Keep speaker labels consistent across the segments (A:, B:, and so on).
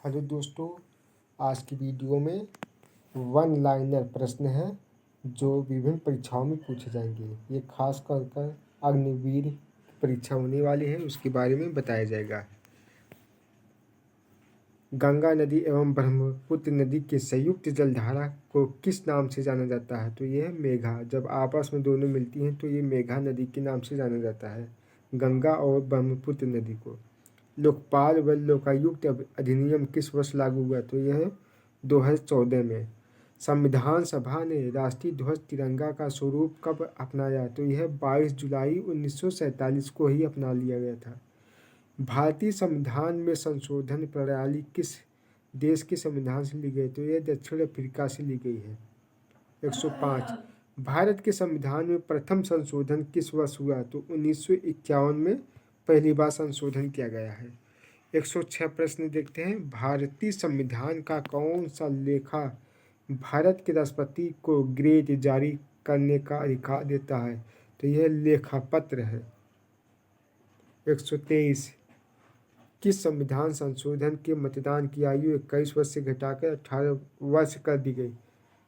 A: Hello दोस्तों, आज की वीडियो में वन लाइनर प्रश्न हैं जो विभिन्न परीक्षाओं में पूछे जाएंगे। ये खास कर अग्निवीर परीक्षा होने वाली है, उसके बारे में बताया जाएगा। गंगा नदी एवं ब्रह्मपुत्र नदी के संयुक्त जलधारा को किस नाम से जाना जाता है? तो ये है मेघा। जब आपस में दोनों मिलती हैं तो ये मेघा नदी के नाम से जाना जाता है, गंगा और ब्रह्मपुत्र नदी को। लोकपाल व लोकायुक्त अधिनियम किस वर्ष लागू हुआ? तो यह है 2014 में। संविधान सभा ने राष्ट्रीय ध्वज तिरंगा का स्वरूप कब अपनाया? तो यह 22 जुलाई 1947 को ही अपना लिया गया था। भारतीय संविधान में संशोधन प्रणाली किस देश के संविधान से ली गई? तो यह दक्षिण अफ्रीका से ली गई है। 105 भारत के संविधान में प्रथम संशोधन किस वर्ष हुआ? तो 1951 में पहली बार संशोधन किया गया है। 106 प्रश्न देखते हैं। भारतीय संविधान का कौन सा लेखा भारत के राष्ट्रपति को ग्रेड जारी करने का अधिकार देता है? तो यह लेखा पत्र है। 123 किस संविधान संशोधन के मतदान की आयु 21 वर्ष से घटाकर 18 वर्ष कर दी गई?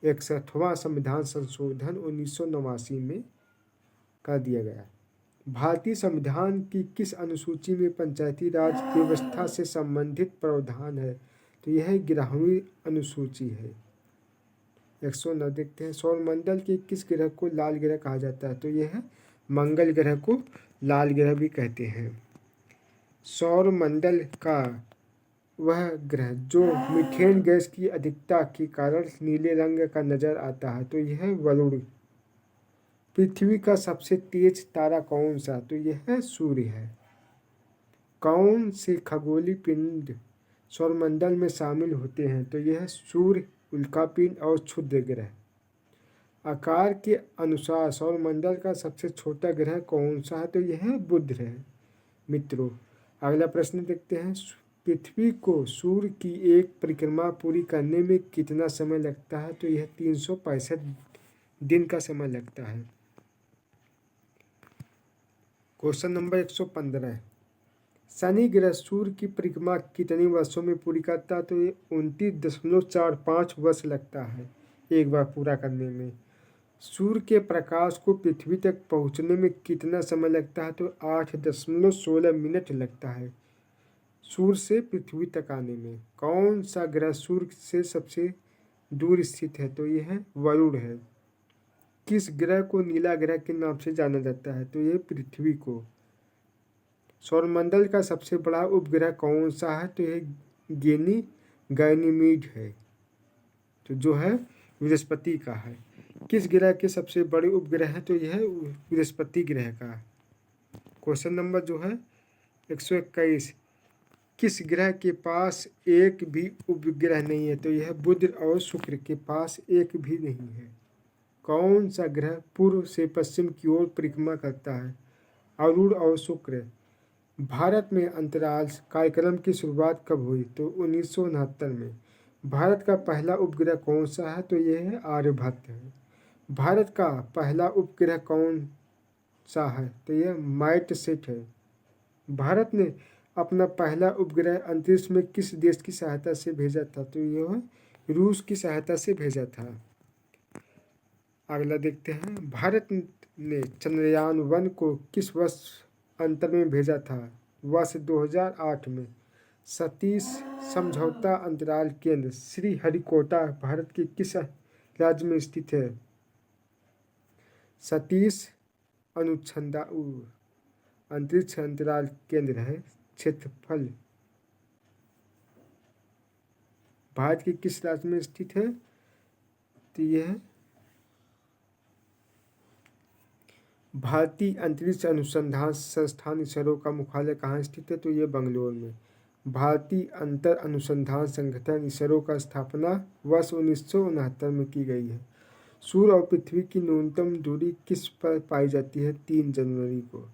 A: 61वां संविधान संशोधन 1989 में कर दिया गया। भारतीय संविधान की किस अनुसूची में पंचायती राज व्यवस्था से संबंधित प्रावधान है? तो यह 11वीं अनुसूची है। 109 देखते हैं। सौरमंडल के किस ग्रह को लाल ग्रह कहा जाता है? तो यह है मंगल ग्रह को लाल ग्रह भी कहते हैं। सौरमंडल का वह ग्रह जो मीथेन गैस की अधिकता के कारण नीले रंग का नजर आता है, तो यह है वरुण। पृथ्वी का सबसे तेज तारा कौन सा? तो यह सूर्य है। कौन से खगोलीय पिंड सौरमंडल में शामिल होते हैं? तो यह सूर्य, उल्कापिंड और क्षुद्र ग्रह। आकार के अनुसार सौरमंडल का सबसे छोटा ग्रह कौन सा है? तो यह बुध है। मित्रों, अगला प्रश्न देखते हैं। पृथ्वी को सूर्य की एक परिक्रमा पूरी करने में कितना समय लगता है? तो यह 365 दिन का समय लगता है। Question number 115। शनि ग्रह सूर्य की परिक्रमा कितने वर्षों में पूरी करता है? तो ये 29.45 वर्ष लगता है एक बार पूरा करने में। सूर्य के प्रकाश को पृथ्वी तक पहुंचने में कितना समय लगता है? तो 8.16 मिनट लगता है सूर्य से पृथ्वी तक आने में। कौन सा ग्रह सूर्य से सबसे दूर स्थित है? तो यह है वरुण है। किस ग्रह को नीला ग्रह के नाम से जाना जाता है? तो यह पृथ्वी को। सौरमंडल का सबसे बड़ा उपग्रह कौन सा है? तो यह गैनीमीड है, तो जो है बृहस्पति का है। किस ग्रह के सबसे बड़े उपग्रह है? तो यह बृहस्पति ग्रह का। क्वेश्चन नंबर जो है 121। किस ग्रह के पास एक भी उपग्रह नहीं है? तो यह बुध और शुक्र के पास एक भी नहीं है। कौन सा ग्रह पूर्व से पश्चिम की ओर परिक्रमा करता है? अरुण और शुक्र। भारत में अंतराल कार्यक्रम की शुरुआत कब हुई? तो 1969 में। भारत का पहला उपग्रह कौन सा है? तो यह है आर्यभट्ट है। भारत का पहला उपग्रह कौन सा है? तो यह माइटसेट है। भारत ने अपना पहला उपग्रह अंतरिक्ष में किस देश की सहायता से भेजा था? तो यह रूस की सहायता से भेजा था। अगला देखते हैं। भारत ने चंद्रयान 1 को किस वर्ष अंतर में भेजा था? वर्ष 2008 में। सतीश समझौता अंतराल केंद्र श्रीहरिकोटा भारत के किस राज्य में स्थित है? सतीश अंतरिक्ष अंतराल केंद्र है। क्षेत्रफल भारत के किस राज्य में स्थित है? तो यह भारतीय अंतरिक्ष अनुसंधान संस्थान इसरो का मुख्यालय कहाँ स्थित है? तो यह बंगलौर में। भारतीय अंतर अनुसंधान संगठन इसरो का स्थापना वर्ष 1969 में की गई है। सूर्य और पृथ्वी की न्यूनतम दूरी किस पर पाई जाती है? 3 जनवरी को।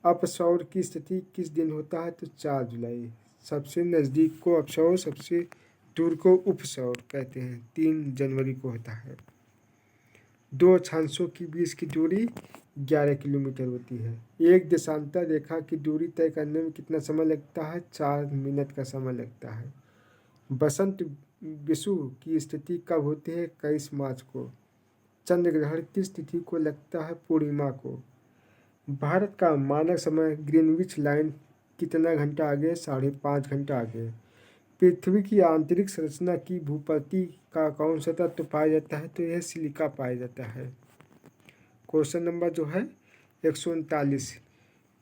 A: अपसौर की स्थिति किस दिन होता है? तो 4 जुलाई। सबसे नज़दीक को अपसौर, सबसे दूर को उपसौर कहते हैं। 3 जनवरी को होता है। दो अक्षांशों के बीच की दूरी 11 किलोमीटर होती है। एक देशांतर रेखा की दूरी तय करने में कितना समय लगता है? 4 मिनट का समय लगता है। बसंत विषुव की स्थिति कब होती है? 21 मार्च को। चंद्र ग्रहण किस तिथि को लगता है? पूर्णिमा को। भारत का मानक समय ग्रीनविच लाइन कितना घंटा आगे? 5.5 घंटा आगे। पृथ्वी की आंतरिक संरचना की भूपति का कौन सा तत्व पाया जाता है? तो यह सिलिका पाया जाता है। क्वेश्चन नंबर जो है 139,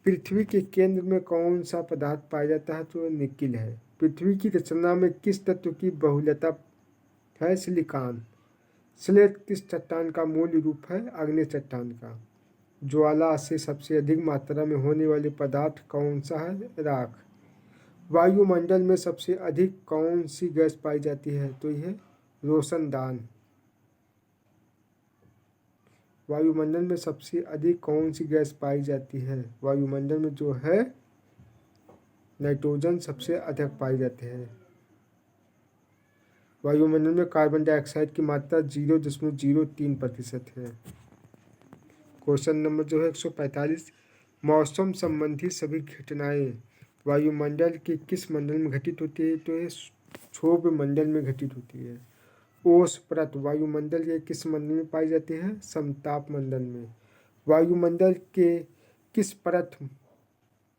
A: पृथ्वी के केंद्र में कौन सा पदार्थ पाया जाता है? तो निकिल है। पृथ्वी की रचना में किस तत्व की बहुलता है? सिलिकॉन। स्लेट किस चट्टान का मूल रूप है? अग्नि चट्टान का। ज्वाला से सबसे अधिक मात्रा में होने वाले पदार्थ कौन सा है? राख। वायुमंडल में सबसे अधिक कौन सी गैस पाई जाती है? तो यह रोशनदान। वायुमंडल में सबसे अधिक कौन सी गैस पाई जाती है? वायुमंडल में जो है नाइट्रोजन सबसे अधिक पाई जाते हैं। वायुमंडल में कार्बन डाइऑक्साइड की मात्रा 0.03% है। क्वेश्चन नंबर जो है 145, मौसम संबंधी सभी घटनाएं वायुमंडल के किस मंडल में घटित होती है? तो ये क्षोभ मंडल में घटित होती है। ओस परत वायुमंडल के किस मंडल में पाई जाती है? समताप मंडल में। वायुमंडल के किस परत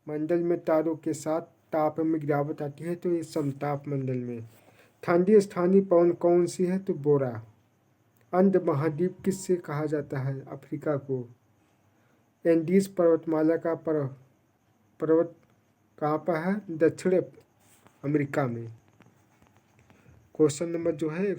A: मंडल में तारों के साथ ताप में गिरावट आती है? तो ये समताप मंडल में। ठंडी स्थानीय पवन कौन सी है? तो बोरा। अंड महाद्वीप किससे कहा जाता है? अफ्रीका को। एंडीज पर्वतमाला का पर्वत कहाँ पर है? दक्षिण अमेरिका में। क्वेश्चन नंबर जो है